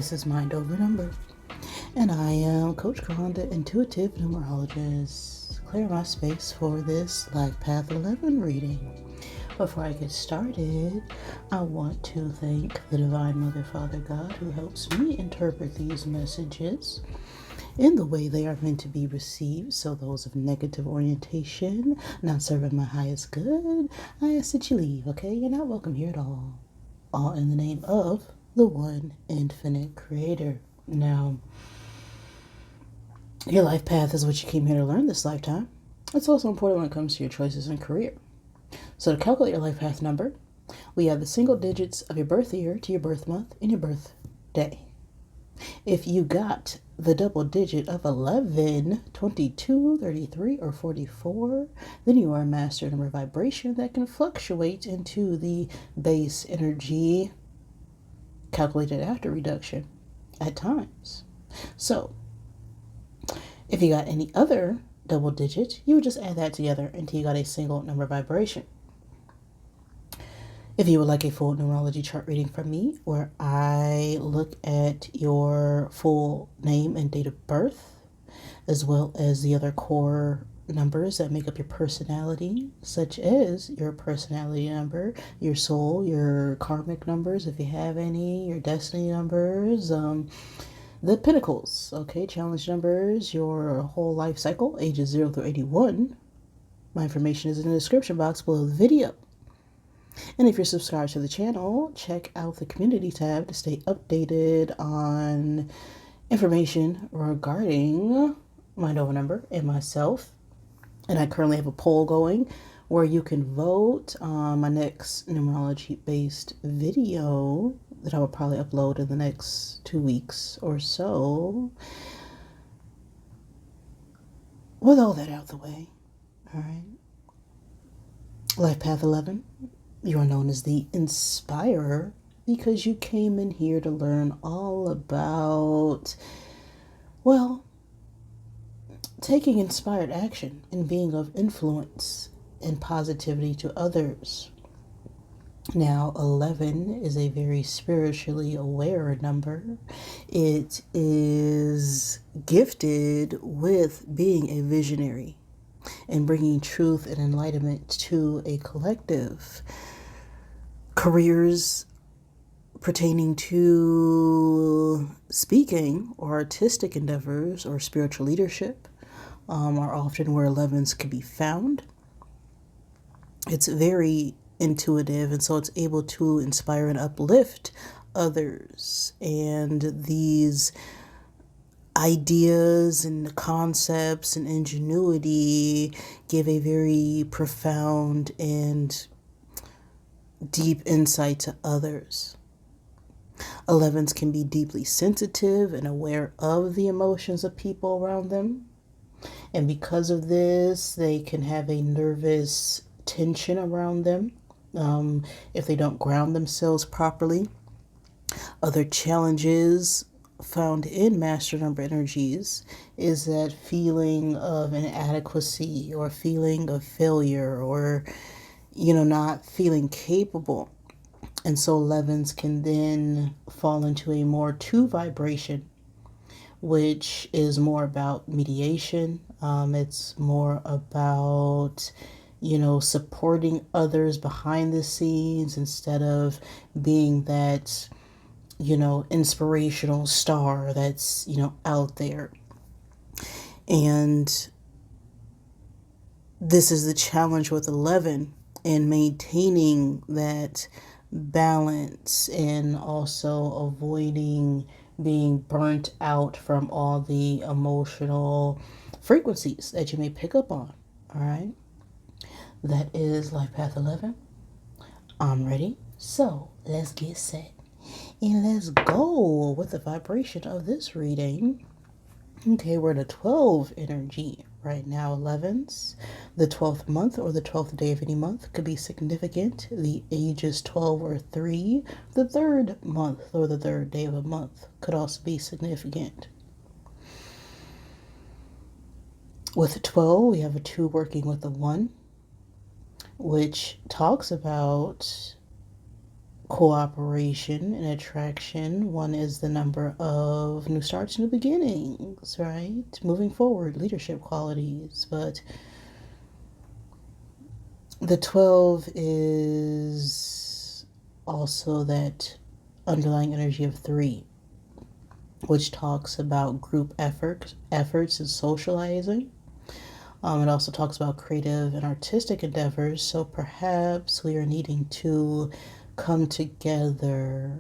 This is Mind Over Number, and I am Coach Khan, the intuitive numerologist. Clear my space for this Life Path 11 reading. Before I get started, I want to thank the Divine Mother, Father God, who helps me interpret these messages in the way they are meant to be received. So those of negative orientation, not serving my highest good, I ask that you leave, okay? You're not welcome here at all. All in the name of the one infinite creator. Now, your life path is what you came here to learn this lifetime. It's also important when it comes to your choices and career. So to calculate your life path number, we have the single digits of your birth year to your birth month and your birthday. If you got the double digit of 11, 22, 33, or 44, then you are a master number vibration that can fluctuate into the base energy calculated after reduction at times. So if you got any other double digit, you would just add that together until you got a single number vibration. If you would like a full numerology chart reading from me, where I look at your full name and date of birth, as well as the other core numbers that make up your personality, such as your personality number, your soul, your karmic numbers, if you have any, your destiny numbers, the pinnacles, okay, challenge numbers, your whole life cycle, ages 0 through 81. My information is in the description box below the video. And if you're subscribed to the channel, check out the community tab to stay updated on information regarding Mind Over Number and myself. And I currently have a poll going where you can vote on my next numerology-based video that I will probably upload in the next 2 weeks or so. With all that out the way, all right. Life Path 11, you are known as the Inspirer because you came in here to learn all about, well, taking inspired action and being of influence and positivity to others. Now, 11 is a very spiritually aware number. It is gifted with being a visionary and bringing truth and enlightenment to a collective. Careers pertaining to speaking or artistic endeavors or spiritual leadership are often where 11s can be found. It's very intuitive, and so it's able to inspire and uplift others. And these ideas and concepts and ingenuity give a very profound and deep insight to others. 11s can be deeply sensitive and aware of the emotions of people around them. And because of this, they can have a nervous tension around them if they don't ground themselves properly. Other challenges found in master number energies is that feeling of inadequacy or feeling of failure or, not feeling capable. And so 11s can then fall into a more 2 vibration, which is more about mediation. It's more about, supporting others behind the scenes instead of being that, inspirational star that's, out there. And this is the challenge with 11 in maintaining that balance and also avoiding being burnt out from all the emotional frequencies that you may pick up on. All right. That is Life Path 11. I'm ready. So let's get set and let's go with the vibration of this reading. Okay, we're in a 12 energy right now, 11s. The 12th month or the 12th day of any month could be significant. The age is 12 or 3. The 3rd month or the 3rd day of a month could also be significant. With 12, we have a 2 working with a 1, which talks about cooperation and attraction. One is the number of new starts, new beginnings, right? Moving forward, leadership qualities. But the 12 is also that underlying energy of 3, which talks about group efforts and socializing. It also talks about creative and artistic endeavors. So perhaps we are needing to come together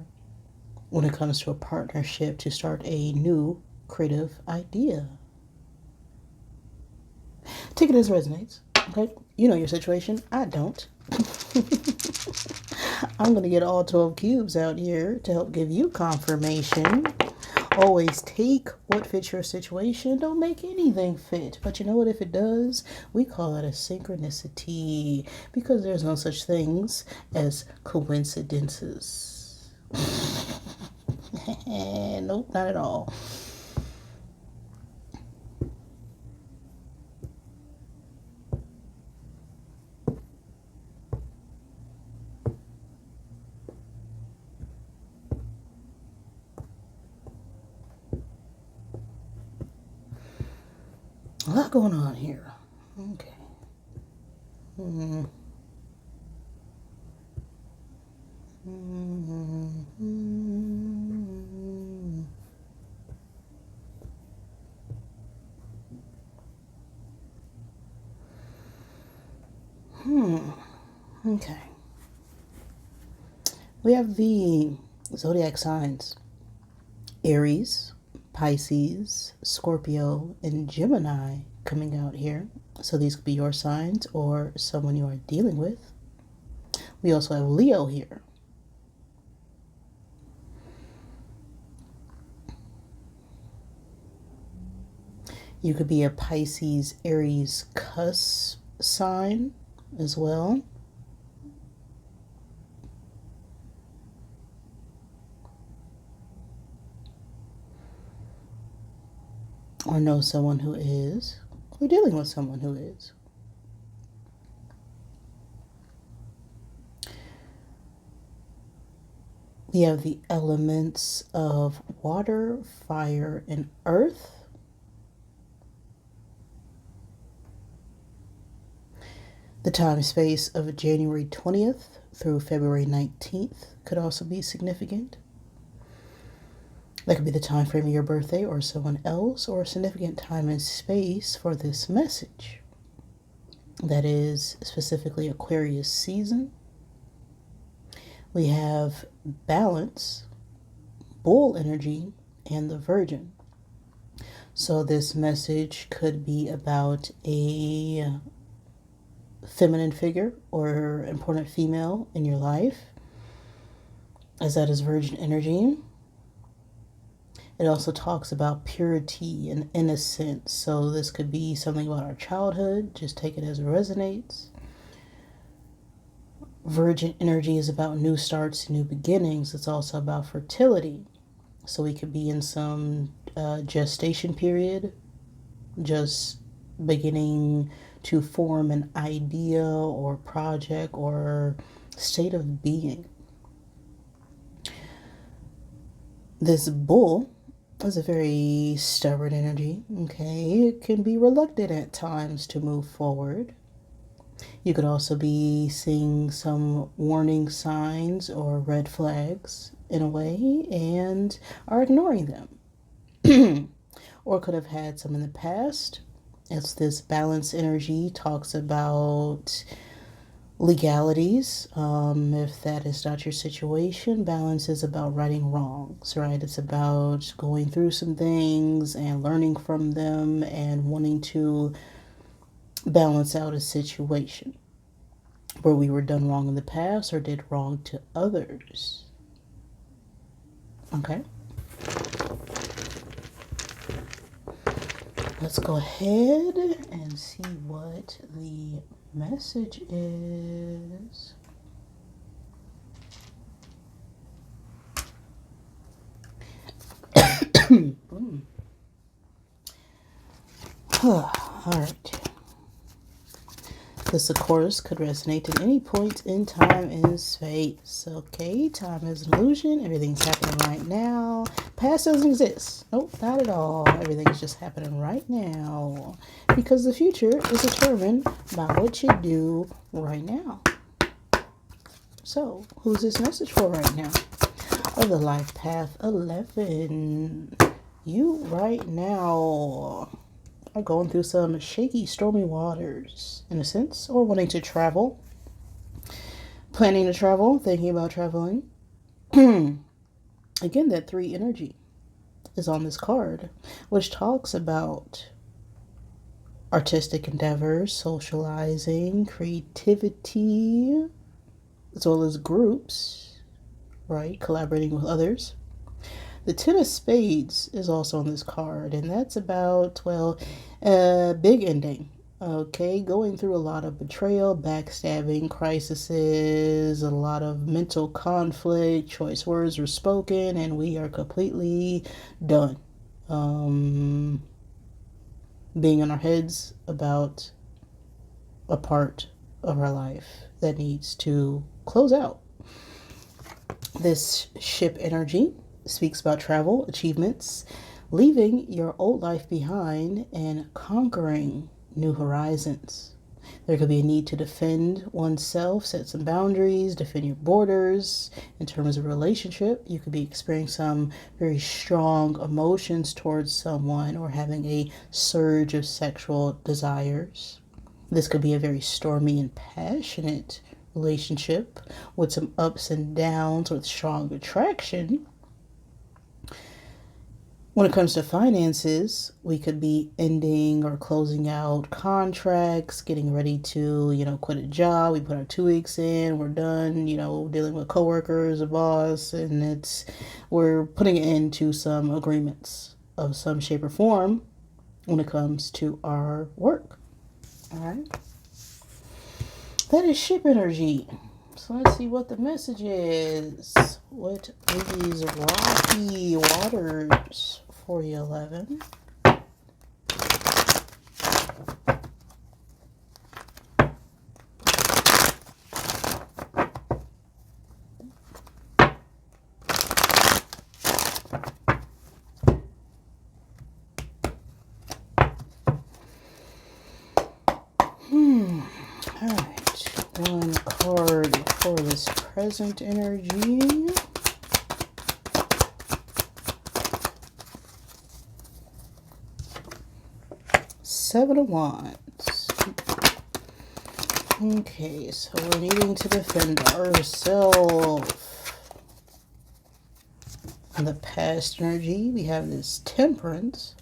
when it comes to a partnership to start a new creative idea. Take it as resonates. Okay, you know your situation. I don't. I'm going to get all 12 cubes out here to help give you confirmation. Always take what fits your situation. Don't make anything fit. But you know what? If it does, we call it a synchronicity, because there's no such things as coincidences. Nope, not at all. A lot going on here. Okay. Okay. We have the zodiac signs: Aries, Pisces, Scorpio, and Gemini coming out here. So these could be your signs or someone you are dealing with. We also have Leo here. You could be a Pisces, Aries cusp sign as well. Or know someone who is, or dealing with someone who is. We have the elements of water, fire, and earth. The time space of January 20th through February 19th could also be significant. That could be the time frame of your birthday or someone else, or a significant time and space for this message. That is specifically Aquarius season. We have balance, bull energy, and the Virgin. So this message could be about a feminine figure or important female in your life, as that is Virgin energy. It also talks about purity and innocence. So this could be something about our childhood. Just take it as it resonates. Virgin energy is about new starts, new beginnings. It's also about fertility. So we could be in some gestation period, just beginning to form an idea or project or state of being. This bull is a very stubborn energy, okay? It can be reluctant at times to move forward. You could also be seeing some warning signs or red flags in a way and are ignoring them. Or could have had some in the past. It's this balance energy, talks about legalities. If that is not your situation, balance is about righting wrongs, right? It's about going through some things and learning from them and wanting to balance out a situation where we were done wrong in the past or did wrong to others. Okay. Let's go ahead and see what the message is. All right. This, of course, could resonate at any point in time and space. Okay, time is an illusion. Everything's happening right now. Past doesn't exist. Nope, not at all. Everything's just happening right now. Because the future is determined by what you do right now. So, who's this message for right now? Of the Life Path 11. You right now are going through some shaky, stormy waters, in a sense, or wanting to travel, planning to travel, thinking about traveling. Again, that 3 energy is on this card, which talks about artistic endeavors, socializing, creativity, as well as groups, right? Collaborating with others. The 10 of Spades is also on this card, and that's about, well, big ending. Okay, going through a lot of betrayal, backstabbing, crises, a lot of mental conflict, choice words were spoken, and we are completely done. Being in our heads about a part of our life that needs to close out. This ship energy speaks about travel, achievements, leaving your old life behind and conquering new horizons. There could be a need to defend oneself, set some boundaries, defend your borders. In terms of relationship, you could be experiencing some very strong emotions towards someone or having a surge of sexual desires. This could be a very stormy and passionate relationship with some ups and downs with strong attraction. When it comes to finances, we could be ending or closing out contracts, getting ready to, quit a job. We put our 2 weeks in, we're done, dealing with coworkers, a boss, and we're putting an end to some agreements of some shape or form when it comes to our work. All right. That is ship energy. So let's see what the message is. What these rocky waters for you, 11. All right. 1 card for this present energy. Seven of Wands. Okay, so we're needing to defend ourselves. In the past energy, we have this Temperance.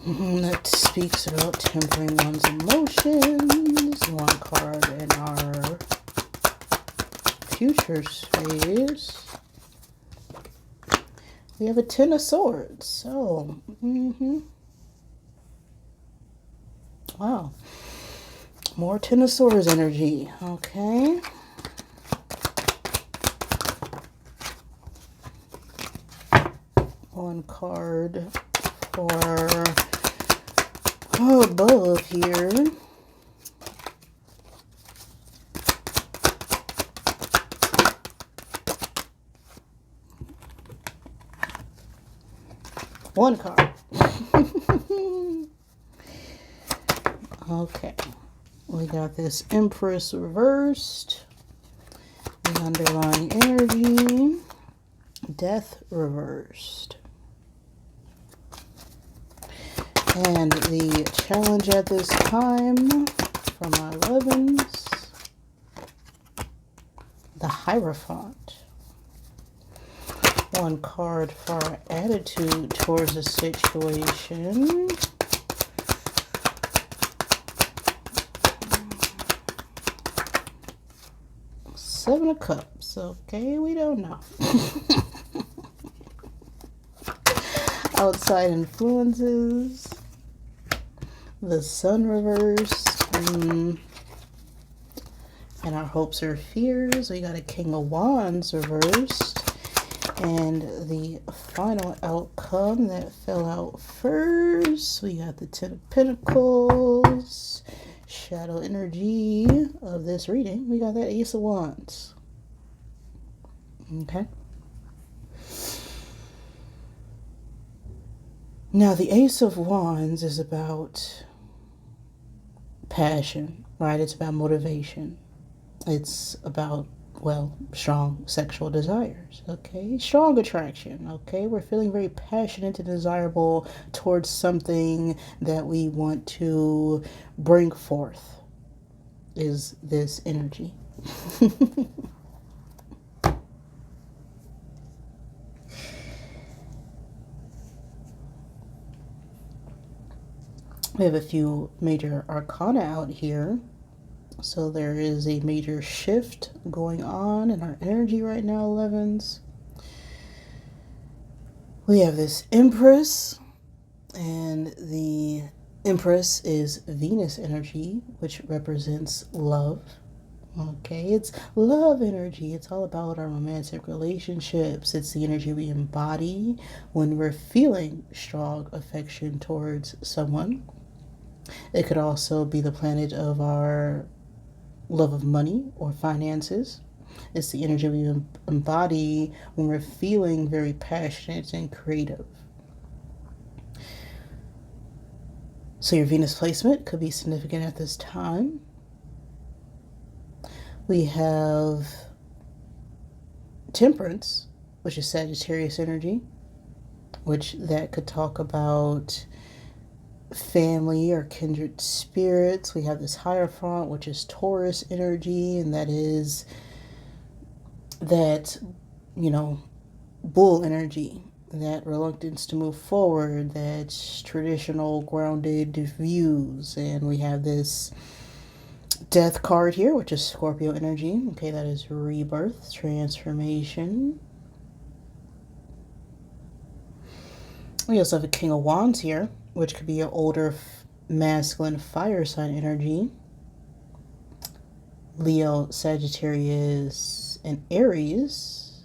That speaks about tempering one's emotions. 1 card in our future space. We have a 10 of Swords. So, wow. More 10 of Swords energy. Okay. One card for above here. One card. Okay. We got this Empress reversed. The underlying energy. Death reversed. And the challenge at this time for my 11s. The Hierophant. 1 card for our attitude towards the situation. Seven of Cups. Okay, we don't know. Outside influences. The Sun reversed. And our hopes or fears. We got a King of Wands reversed. And the final outcome that fell out first, we got the Ten of Pentacles. Shadow energy of this reading, we got that Ace of Wands. Okay. Now, the Ace of Wands is about passion, right? It's about motivation. It's about, well, strong sexual desires, okay? Strong attraction, okay? We're feeling very passionate and desirable towards something that we want to bring forth, is this energy. We have a few major arcana out here. So there is a major shift going on in our energy right now, 11s. We have this Empress, and the Empress is Venus energy, which represents love. Okay, it's love energy. It's all about our romantic relationships. It's the energy we embody when we're feeling strong affection towards someone. It could also be the planet of our love of money or finances. It's the energy we embody when we're feeling very passionate and creative. So your Venus placement could be significant at this time. We have Temperance, which is Sagittarius energy, which that could talk about family or kindred spirits. We have this Hierophant, which is Taurus energy, and that is that, bull energy, that reluctance to move forward, that traditional grounded views. And we have this Death card here, which is Scorpio energy. Okay, that is rebirth, transformation. We also have a King of Wands here, which could be an older masculine fire sign energy. Leo, Sagittarius, and Aries.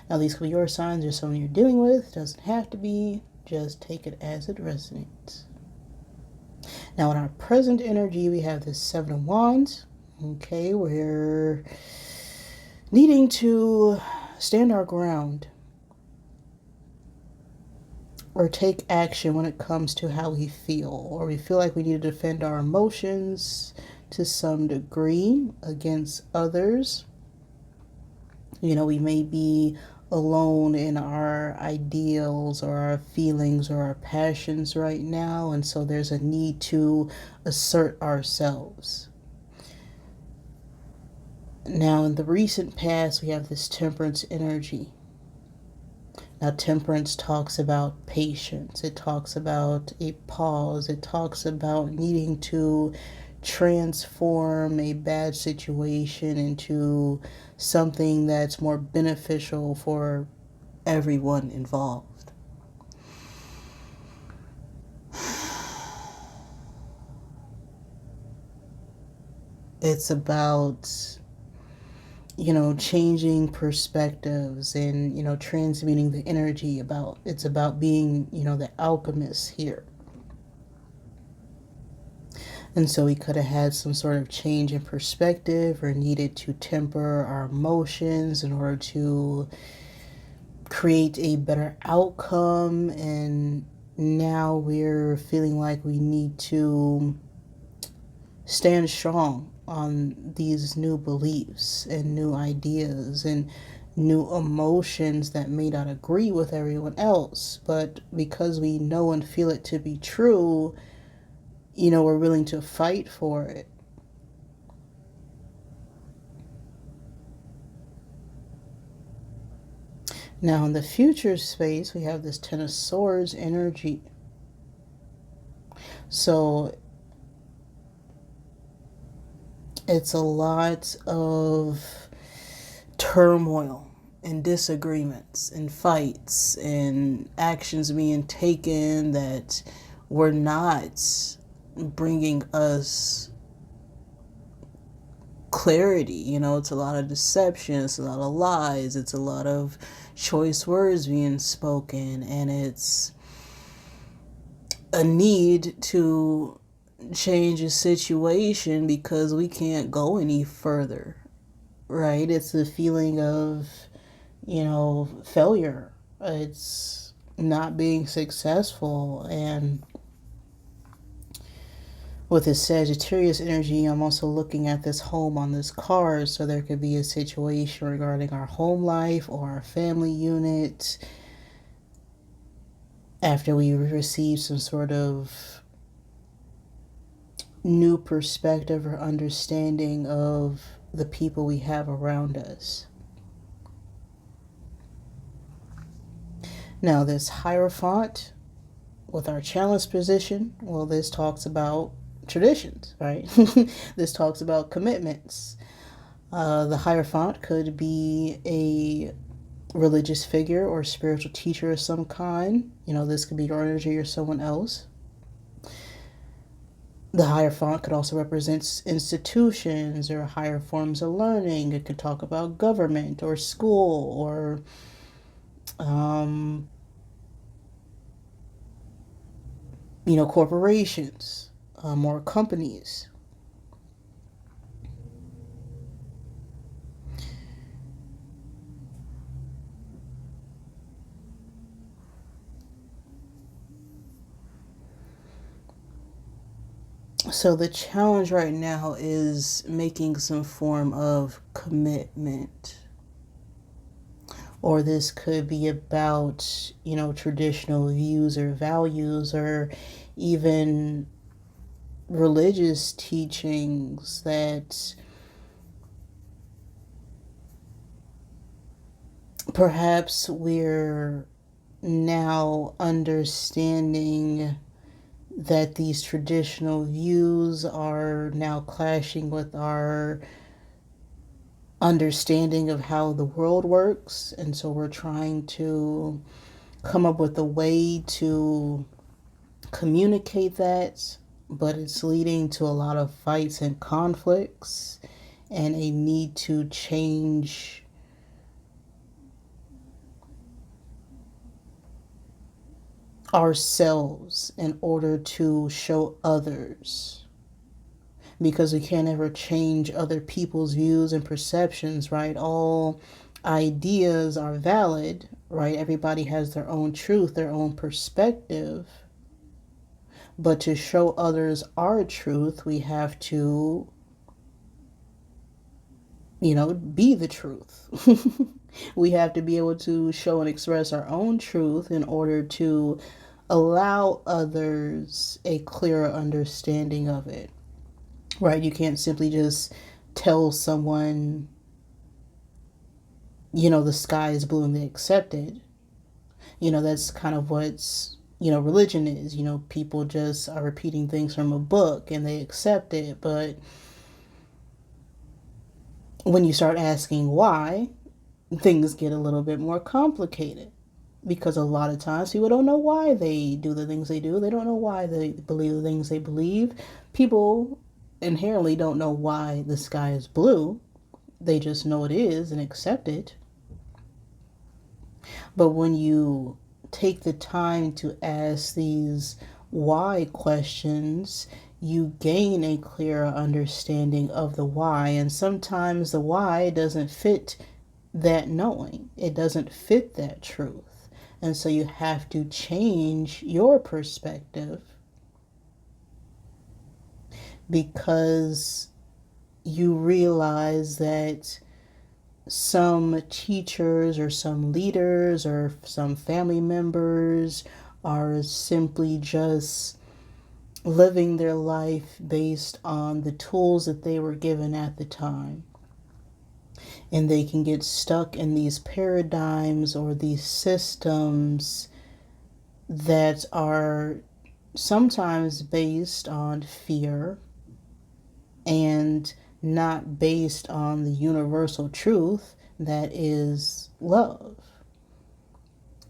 Now, these could be your signs or someone you're dealing with. Doesn't have to be. Just take it as it resonates. Now, in our present energy, we have this Seven of Wands. Okay, we're needing to stand our ground or take action when it comes to how we feel, or we feel like we need to defend our emotions to some degree against others. We may be alone in our ideals or our feelings or our passions right now, and so there's a need to assert ourselves. Now, in the recent past, we have this Temperance energy. Now, Temperance talks about patience. It talks about a pause. It talks about needing to transform a bad situation into something that's more beneficial for everyone involved. It's about, changing perspectives and, transmuting the energy. It's about being, the alchemist here. And so we could have had some sort of change in perspective or needed to temper our emotions in order to create a better outcome. And now we're feeling like we need to stand strong on these new beliefs and new ideas and new emotions that may not agree with everyone else. But because we know and feel it to be true, we're willing to fight for it. Now, in the future space, we have this Ten of Swords energy. So it's a lot of turmoil and disagreements and fights and actions being taken that were not bringing us clarity. It's a lot of deception, it's a lot of lies, it's a lot of choice words being spoken, and it's a need to change a situation because we can't go any further, right? It's a feeling of, failure. It's not being successful. And with this Sagittarius energy, I'm also looking at this home on this card. So there could be a situation regarding our home life or our family unit after we receive some sort of new perspective or understanding of the people we have around us. Now, this Hierophant with our challenge position, well, this talks about traditions, right? This talks about commitments. The Hierophant could be a religious figure or spiritual teacher of some kind. This could be your energy or someone else. The Hierophant could also represent institutions or higher forms of learning. It could talk about government or school or corporations, or companies. So the challenge right now is making some form of commitment. Or this could be about, traditional views or values, or even religious teachings that perhaps we're now understanding that these traditional views are now clashing with our understanding of how the world works. And so we're trying to come up with a way to communicate that, but it's leading to a lot of fights and conflicts and a need to change ourselves in order to show others, because we can't ever change other people's views and perceptions, right? All ideas are valid, right? Everybody has their own truth, their own perspective. But to show others our truth, we have to, be the truth. We have to be able to show and express our own truth in order to allow others a clearer understanding of it, right? You can't simply just tell someone, the sky is blue and they accept it. That's kind of what's, religion is. People just are repeating things from a book and they accept it. But when you start asking why, things get a little bit more complicated, because a lot of times people don't know why they do the things they do. They don't know why they believe the things they believe. People inherently don't know why the sky is blue. They just know it is and accept it. But when you take the time to ask these why questions, you gain a clearer understanding of the why. And sometimes the why doesn't fit that knowing, it doesn't fit that truth. And so you have to change your perspective, because you realize that some teachers or some leaders or some family members are simply just living their life based on the tools that they were given at the time. And they can get stuck in these paradigms or these systems that are sometimes based on fear and not based on the universal truth that is love,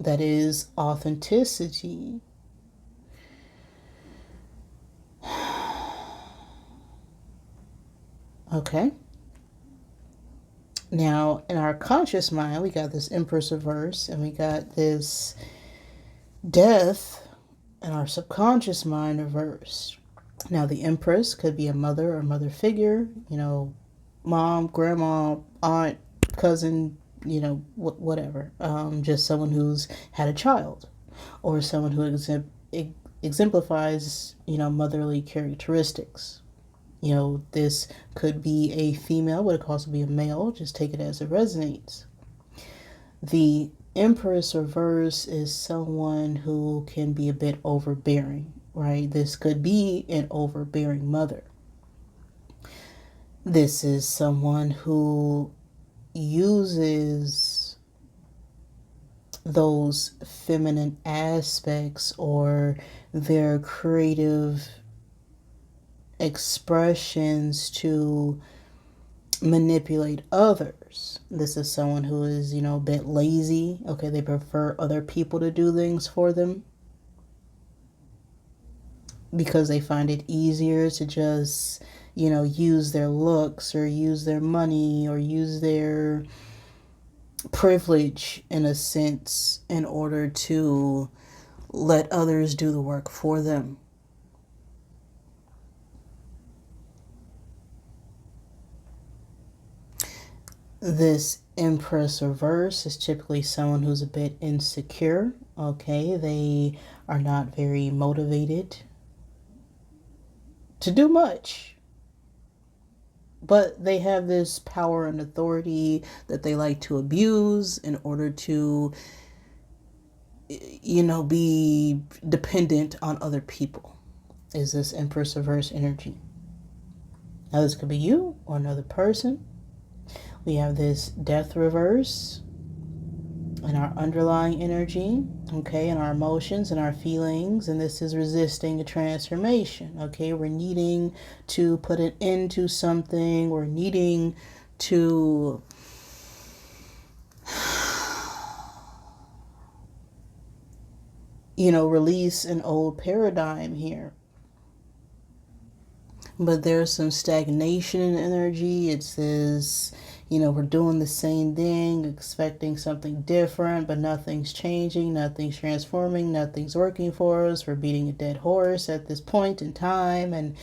that is authenticity. Okay. Now, in our conscious mind, we got this Empress reverse, and we got this Death in our subconscious mind reversed. Now, the Empress could be a mother or mother figure, mom, grandma, aunt, cousin, whatever. Just someone who's had a child, or someone who exemplifies, motherly characteristics. This could be a female, but it could also be a male. Just take it as it resonates. The Empress reverse is someone who can be a bit overbearing, right? This could be an overbearing mother. This is someone who uses those feminine aspects or their creative expressions to manipulate others. This is someone who is, a bit lazy. Okay, they prefer other people to do things for them because they find it easier to just, use their looks or use their money or use their privilege in a sense in order to let others do the work for them. This Empress reverse is typically someone who's a bit insecure. Okay, they are not very motivated to do much, but they have this power and authority that they like to abuse in order to, be dependent on other people. Is this Empress reverse energy? Now, this could be you or another person. We have this Death reverse and our underlying energy, okay, and our emotions and our feelings, and this is resisting a transformation, okay? We're needing to put an end to something. We're needing to release an old paradigm here. But there's some stagnation in energy. It says, we're doing the same thing, expecting something different, but nothing's changing, nothing's transforming, nothing's working for us. We're beating a dead horse at this point in time, and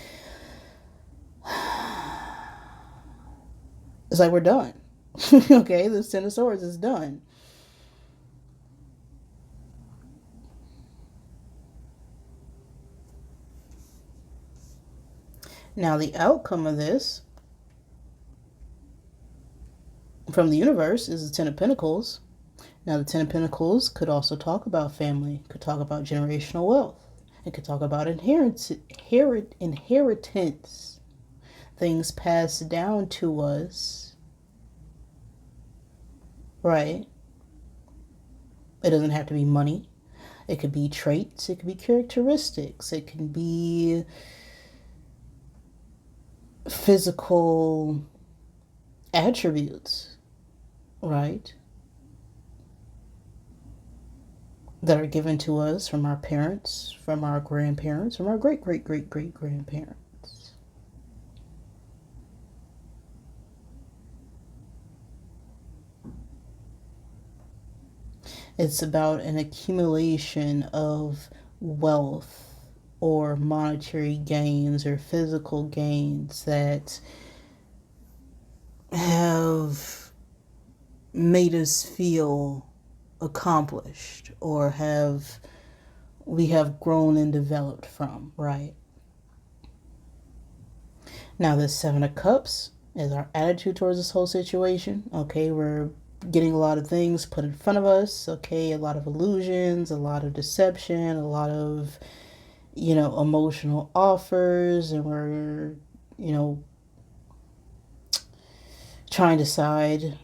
it's like we're done. Okay, the Ten of Swords is done. Now, the outcome of this from the universe is the Ten of Pentacles. Now, the Ten of Pentacles could also talk about family, could talk about generational wealth. It could talk about inheritance, things passed down to us, right? It doesn't have to be money. It could be traits. It could be characteristics. It can be physical attributes, right, that are given to us from our parents, from our grandparents, from our great-great-great-great-grandparents. It's about an accumulation of wealth or monetary gains or physical gains that have made us feel accomplished or we have grown and developed from, right? Now, the Seven of Cups is our attitude towards this whole situation. Okay, we're getting a lot of things put in front of us. Okay, a lot of illusions, a lot of deception, a lot of emotional offers, and we're, trying to decide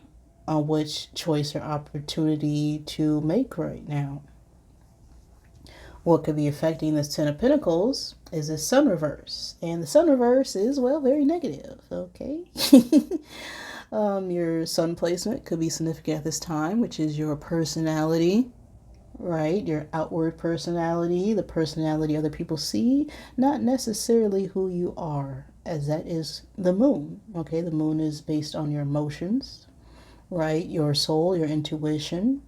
on which choice or opportunity to make right now. What could be affecting this Ten of Pentacles is the Sun reverse. And the Sun reverse is, very negative, okay? Your Sun placement could be significant at this time, which is your personality, right? Your outward personality, the personality other people see, not necessarily who you are, as that is the moon. Okay, the moon is based on your emotions. right? Your soul, your intuition.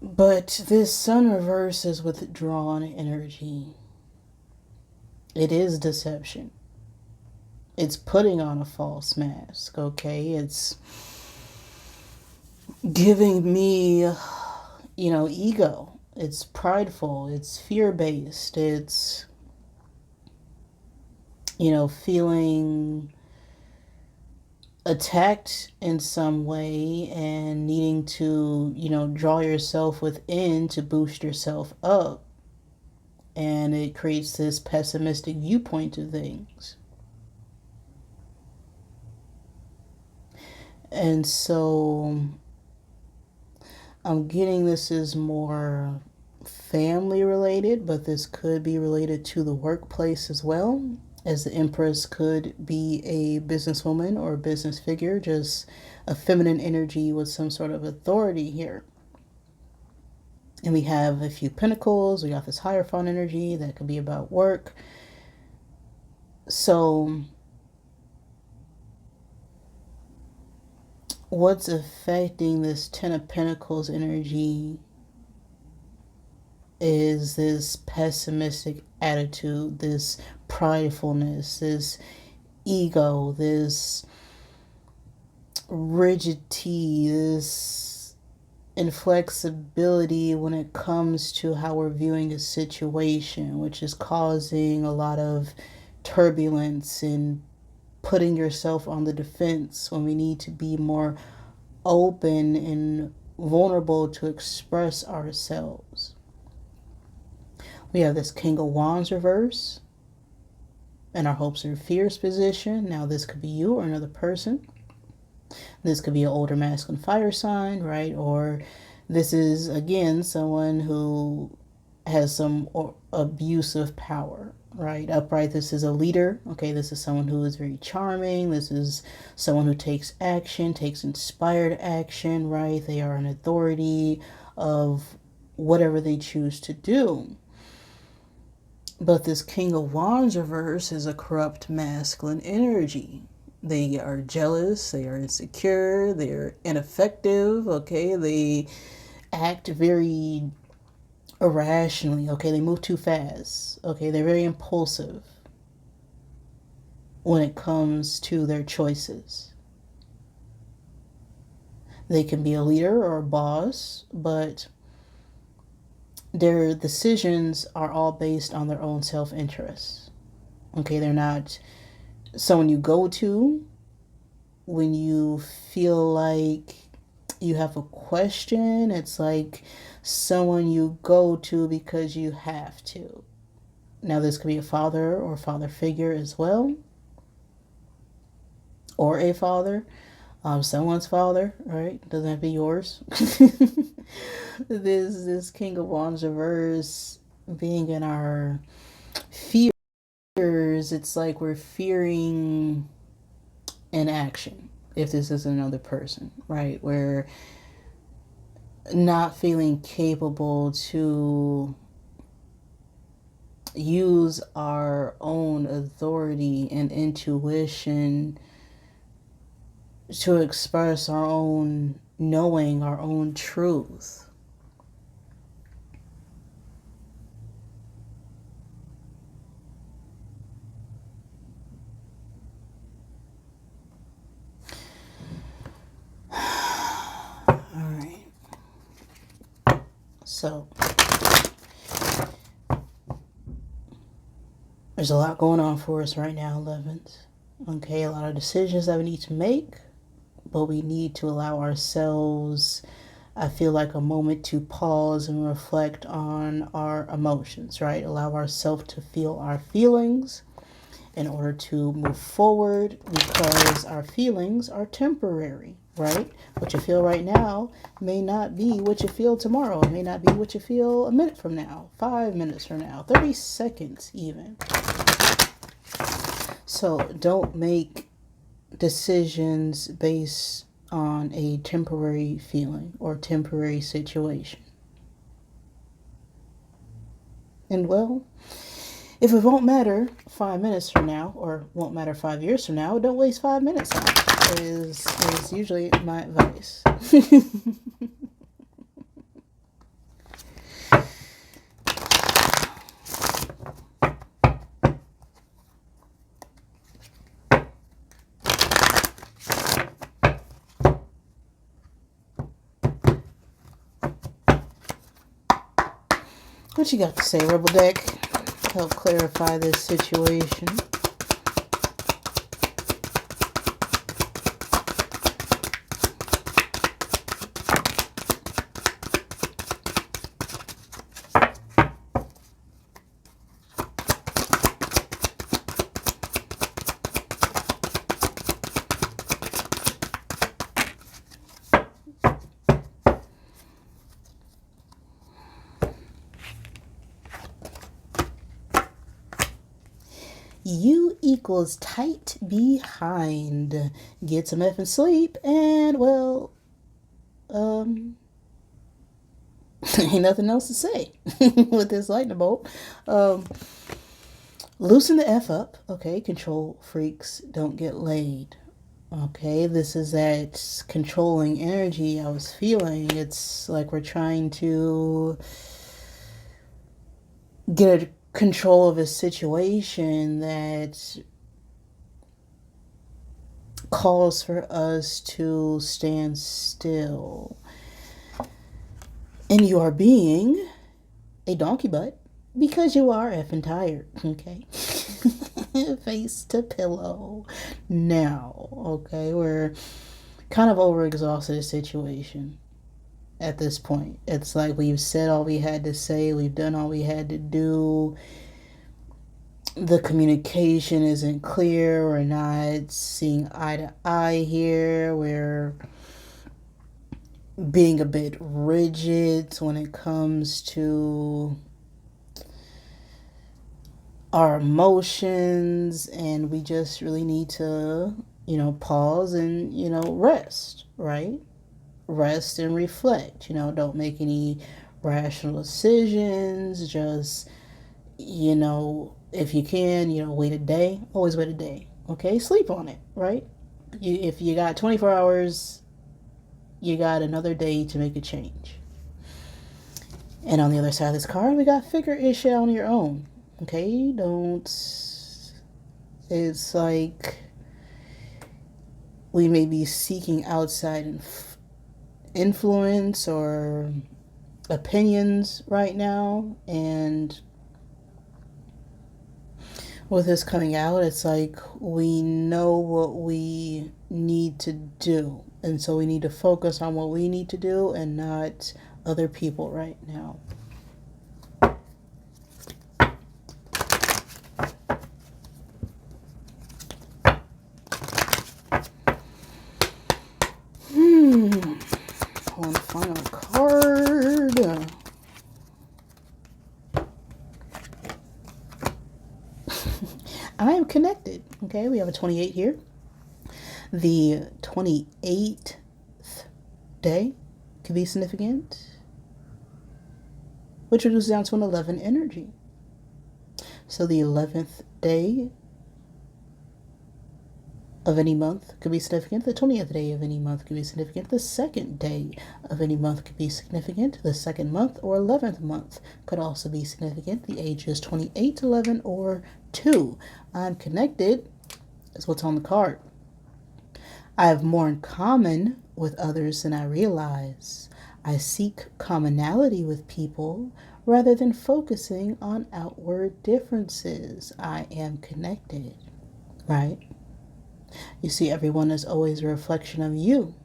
But this sun reverse is withdrawn energy. It is deception. It's putting on a false mask, okay? It's giving me, ego. It's prideful. It's fear-based. It's, feeling attacked in some way and needing to, draw yourself within to boost yourself up. And it creates this pessimistic viewpoint of things. And so I'm getting this is more family related, but this could be related to the workplace as well, as the Empress could be a businesswoman or a business figure, just a feminine energy with some sort of authority here. And we have a few pentacles. We got this Hierophant energy that could be about work. So what's affecting this Ten of Pentacles energy is this pessimistic attitude, this pridefulness, this ego, this rigidity, this inflexibility when it comes to how we're viewing a situation, which is causing a lot of turbulence and putting yourself on the defense when we need to be more open and vulnerable to express ourselves. We have this King of Wands reverse and our hopes and fears position. Now this could be you or another person. This could be an older masculine fire sign, right? Or this is, again, someone who has some abusive power, right? Upright, this is a leader. Okay, this is someone who is very charming. This is someone who takes action, takes inspired action, right? They are an authority of whatever they choose to do. But this King of Wands reverse is a corrupt masculine energy. They are jealous, they are insecure, they're ineffective, okay? They act very irrationally, okay? They move too fast, okay? They're very impulsive when it comes to their choices. They can be a leader or a boss, but their decisions are all based on their own self-interest. Okay, they're not someone you go to when you feel like you have a question. It's like someone you go to because you have to. Now, this could be a father or father figure as well, or a father, someone's father, right? Doesn't have to be yours. This King of Wands reverse being in our fears, it's like we're fearing inaction if this is another person, right? We're not feeling capable to use our own authority and intuition to express our own knowing, our own truth. So there's a lot going on for us right now, 11th. Okay, a lot of decisions that we need to make, but we need to allow ourselves, I feel like, a moment to pause and reflect on our emotions, right? Allow ourselves to feel our feelings in order to move forward, because our feelings are temporary, right? What you feel right now may not be what you feel tomorrow. It may not be what you feel a minute from now, 5 minutes from now, 30 seconds even. So don't make decisions based on a temporary feeling or temporary situation. And well, If it won't matter 5 minutes from now, or won't matter 5 years from now, don't waste 5 minutes on it, is usually my advice. What you got to say, Rebel Deck? Help clarify this situation. You equals tight behind. Get some effing sleep and, well, ain't nothing else to say with this lightning bolt. Loosen the F up, okay? Control freaks don't get laid. Okay, this is that controlling energy I was feeling. It's like we're trying to get a control of a situation that calls for us to stand still. And you are being a donkey butt because you are effing tired, okay? Face to pillow now, okay? We're kind of overexhausted a situation at this point. It's like we've said all we had to say, we've done all we had to do. The communication isn't clear, we're not seeing eye to eye here, we're being a bit rigid when it comes to our emotions, and we just really need to, pause and, rest, right? Rest and reflect, don't make any rational decisions, just, if you can, wait a day, always wait a day, okay? Sleep on it, right? If you got 24 hours, you got another day to make a change. And on the other side of this card, we got figure it shit out on your own, okay? It's like we may be seeking outside influence or opinions right now, and with this coming out, it's like we know what we need to do, and so we need to focus on what we need to do and not other people right now. One final card. I am connected. Okay, we have a 28 here. The 28th day could be significant, which reduces down to an 11 energy. So the 11th day of any month could be significant. The 20th day of any month could be significant. The second day of any month could be significant. The second month or 11th month could also be significant. The age is 28, 11, or 2. I'm connected is what's on the card. I have more in common with others than I realize. I seek commonality with people rather than focusing on outward differences. I am connected, right? You see, everyone is always a reflection of you.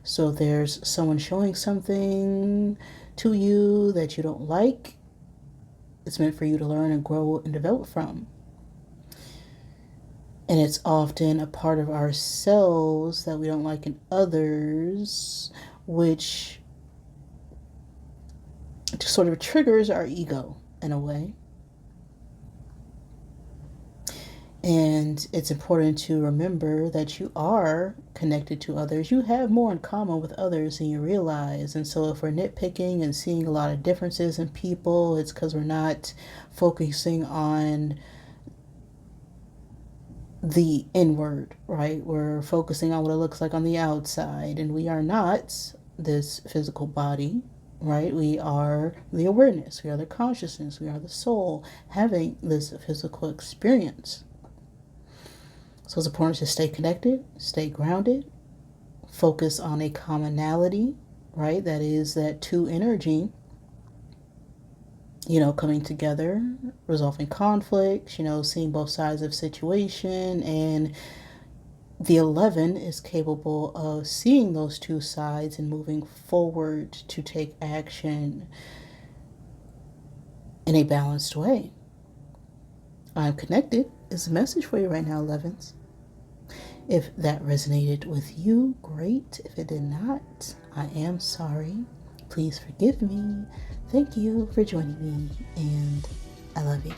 So if there's someone showing something to you that you don't like, it's meant for you to learn and grow and develop from. And it's often a part of ourselves that we don't like in others, which sort of triggers our ego in a way. And it's important to remember that you are connected to others. You have more in common with others than you realize. And so if we're nitpicking and seeing a lot of differences in people, it's because we're not focusing on the inward, right? We're focusing on what it looks like on the outside. And we are not this physical body, right? We are the awareness. We are the consciousness. We are the soul having this physical experience. So it's important to stay connected, stay grounded, focus on a commonality, right? That is that two energy, coming together, resolving conflicts, seeing both sides of situation. And the 11 is capable of seeing those two sides and moving forward to take action in a balanced way. I'm connected is a message for you right now, 11s. If that resonated with you, great. If it did not, I am sorry. Please forgive me. Thank you for joining me, and I love you.